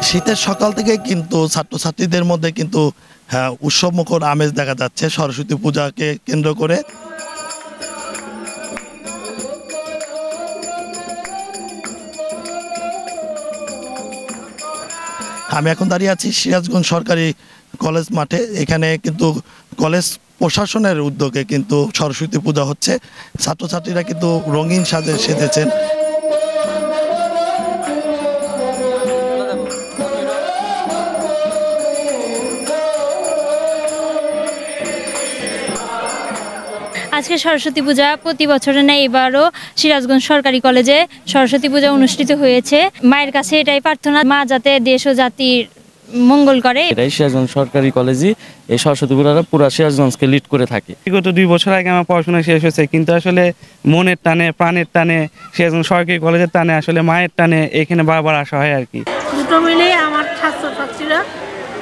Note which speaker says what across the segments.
Speaker 1: শীতের সকাল থেকে কিন্তু ছাত্রছাত্রীদের মধ্যে কিন্তু উৎসবমুখর আমেজ দেখা যাচ্ছে সরস্বতী পূজাকে কেন্দ্র করে। আমি এখন দাঁড়িয়ে আছি সিরাজগঞ্জ সরকারি কলেজ মাঠে। এখানে কিন্তু কলেজ প্রশাসনের উদ্যোগে কিন্তু সরস্বতী পূজা হচ্ছে। ছাত্রছাত্রীরা কিন্তু রঙিন সাজে সেজেছেন।
Speaker 2: আজকে সরস্বতী পূজা প্রতি বছরের ন্যায় এবারও সিরাজগঞ্জ সরকারি কলেজে সরস্বতী পূজা অনুষ্ঠিত হয়েছে। মায়ের কাছে এটাই প্রার্থনা, মা যাতে দেশ ও জাতির মঙ্গল করে।
Speaker 3: এটাই সিরাজগঞ্জ সরকারি কলেজই এই সরস্বতী পূজাটা পুরো সিরাজগঞ্জকে লিড করে থাকে।
Speaker 4: বিগত 2 বছর আগে আমার পড়াশোনা শেষ হয়েছে, কিন্তু আসলে মনের টানে প্রাণের টানে সিরাজগঞ্জ সরকারি কলেজের টানে আসলে মায়ের টানে এখানে বারবার আসা হয় আর কি।
Speaker 5: দুটো মিলেই আমার ছাত্রছাত্রীরা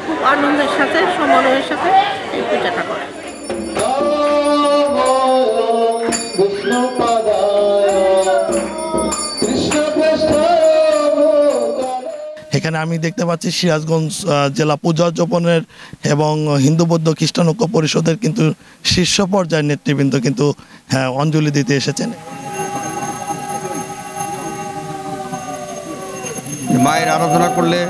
Speaker 5: খুব আনন্দের সাথে সমন্বয়ের সাথে এই পূজাটা করে।
Speaker 1: এখানে আমি দেখতে পাচ্ছি সিরাজগঞ্জ জেলা পূজা উদযাপনের এবং হিন্দু বৌদ্ধ খ্রিস্টান ঐক্য পরিষদের কিন্তু শীর্ষ পর্যায়ের নেতৃবৃন্দ কিন্তু অঞ্জলি দিতে এসেছেন।
Speaker 6: মায়ের আরাধনা করলে,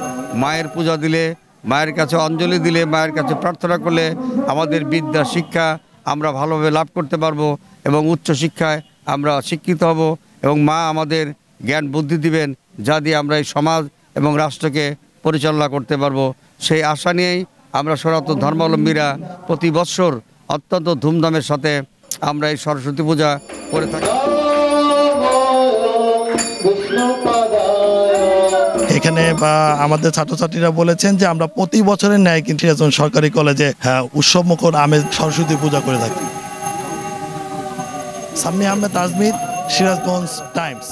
Speaker 6: মায়ের পূজা দিলে, মায়ের কাছে অঞ্জলি দিলে, মায়ের কাছে প্রার্থনা করলে আমাদের বিদ্যা শিক্ষা আমরা ভালোভাবে লাভ করতে পারবো এবং উচ্চশিক্ষায় আমরা শিক্ষিত হব এবং মা আমাদের জ্ঞান বুদ্ধি দিবেন, যা দিয়ে আমরা এই সমাজ এবং রাষ্ট্রকে পরিচালনা করতে পারবো। সেই আশা নিয়েই আমরা সনাতন ধর্মাবলম্বীরা প্রতি বৎসর অত্যন্ত ধুমধামের সাথে আমরা এই সরস্বতী পূজা করে থাকি।
Speaker 1: এখানে আমাদের ছাত্রছাত্রীরা বলেছেন যে আমরা প্রতি বছরের ন্যায় কিন্তু সিরাজগঞ্জ সরকারি কলেজে উৎসবমুখর আমেজ সরস্বতী পূজা করে থাকি। সাম্মি আহমেদ আজমির, সিরাজগঞ্জ টাইমস।